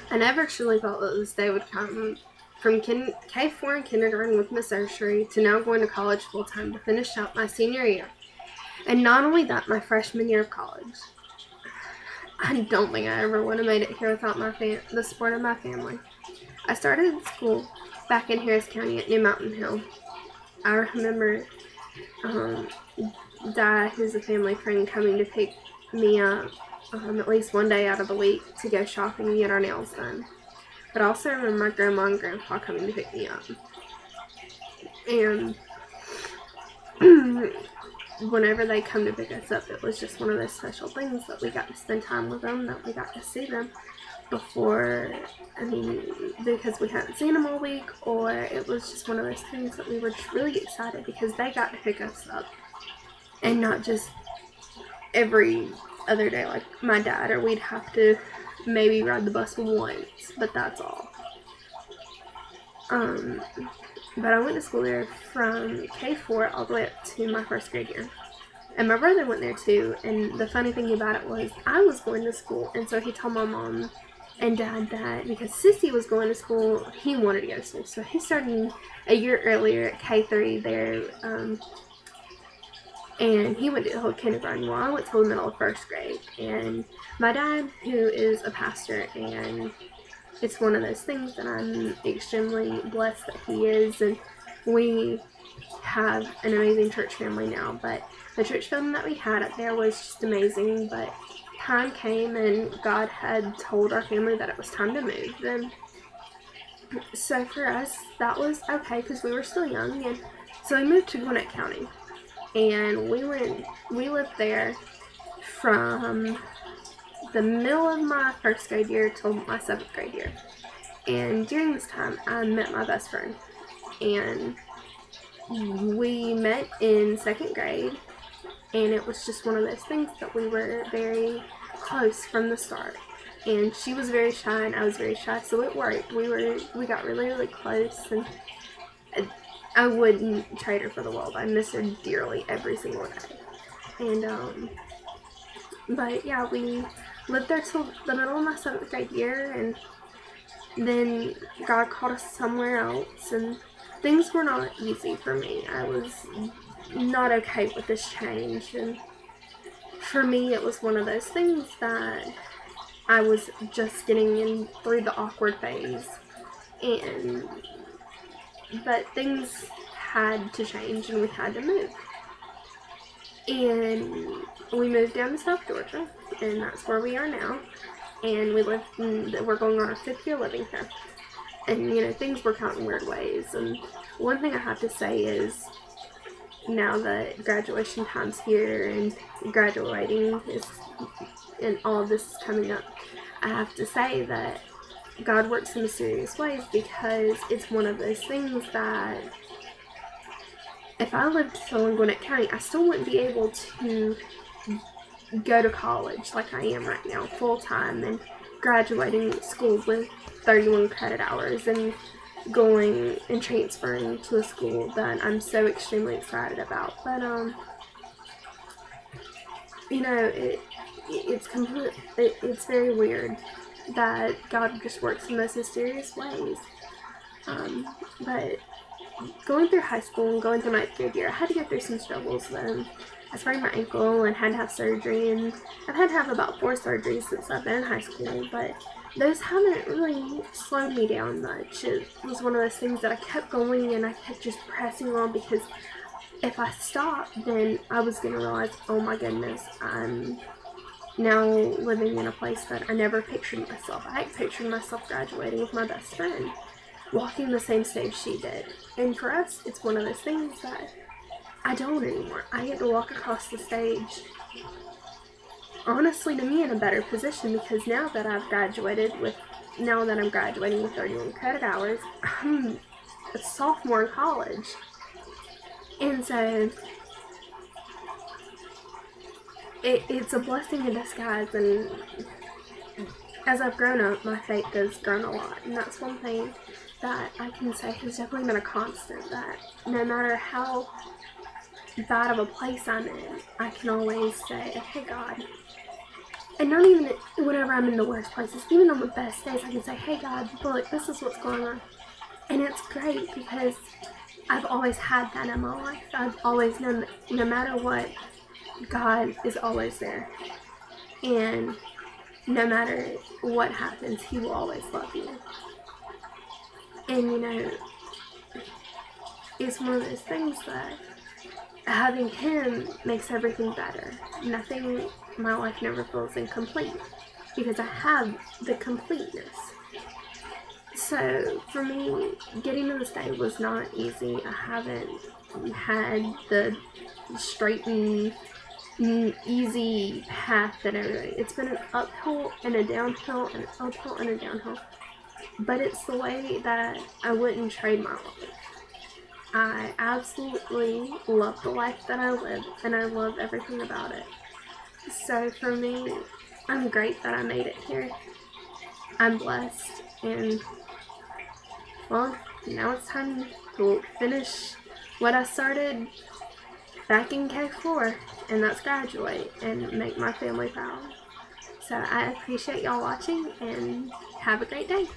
I never truly thought that this day would come. From K4 and kindergarten with Miss Ursery to now going to college full time to finish out my senior year. And not only that, my freshman year of college. I don't think I ever would have made it here without the support of my family. I started school back in Harris County at New Mountain Hill. I remember Dad, who's a family friend, coming to pick me up at least one day out of the week to go shopping and get our nails done. But I also remember my grandma and grandpa coming to pick me up. And whenever they come to pick us up, it was just one of those special things that we got to spend time with them, that we got to see them before, because we hadn't seen them all week, or it was just one of those things that we were just really excited because they got to pick us up. And not just every other day like my dad, or we'd have to maybe ride the bus once, but that's all. But I went to school there from K4 all the way up to my first grade year. And my brother went there too, and the funny thing about it was I was going to school, and so he told my mom and dad that because Sissy was going to school, he wanted to go to school. So he started a year earlier at K3 there, and he went to the whole kindergarten. Well, I went to the middle of first grade, and my dad, who is a pastor, and it's one of those things that I'm extremely blessed that he is, and we have an amazing church family now, but the church family that we had up there was just amazing, but time came and God had told our family that it was time to move, and so for us, that was okay because we were still young, and so we moved to Gwinnett County, and we lived there from the middle of my first grade year till my 7th grade year. And during this time, I met my best friend. And we met in 2nd grade. And it was just one of those things that we were very close from the start. And she was very shy and I was very shy, so it worked. We got really, really close. And I wouldn't trade her for the world. I miss her dearly every single day. And, but yeah, we lived there till the middle of my 7th grade year, and then God called us somewhere else, and things were not easy for me. I was not okay with this change, and for me it was one of those things that I was just getting in through the awkward phase, but things had to change and we had to move. And we moved down to South Georgia, and that's where we are now. And we're going on our 5th year living here. And, things work out in weird ways. And one thing I have to say is, now that graduation time's here and graduating and all of this is coming up, I have to say that God works in mysterious ways, because it's one of those things that if I lived still in Gwinnett County, I still wouldn't be able to go to college like I am right now, full-time, and graduating school with 31 credit hours and going and transferring to a school that I'm so extremely excited about. But, it's very weird that God just works in those mysterious ways. But going through high school and going through my 3rd year, I had to go through some struggles then. I sprained my ankle and had to have surgery, and I've had to have about 4 surgeries since I've been in high school, but those haven't really slowed me down much. It was one of those things that I kept going and I kept just pressing on, because if I stopped, then I was going to realize, oh my goodness, I'm now living in a place that I never pictured myself. I pictured myself graduating with my best friend, walking the same stage she did. And for us, it's one of those things that I don't anymore. I get to walk across the stage, honestly, to me, in a better position, because now that I'm graduating with 31 credit hours, I'm a sophomore in college. And so it's a blessing in disguise, and as I've grown up, my faith has grown a lot, and that's one thing that I can say has definitely been a constant, that no matter how bad of a place I'm in, I can always say, okay, God, And not even whenever I'm in the worst places, even on the best days, I can say, hey God, look, this is what's going on. And it's great because I've always had that in my life. I've always known that no matter what, God is always there. And no matter what happens, He will always love you. And you know, it's one of those things that having Him makes everything better. My life never feels incomplete because I have the completeness. So for me, getting to this day was not easy. I haven't had the straight and easy path that it's been an uphill and a downhill and an uphill and a downhill. But it's the way that I wouldn't trade my life. I absolutely love the life that I live, and I love everything about it. So for me, I'm great that I made it here. I'm blessed, and well, now it's time to finish what I started back in K4, and that's graduate and make my family proud. So I appreciate y'all watching, and have a great day.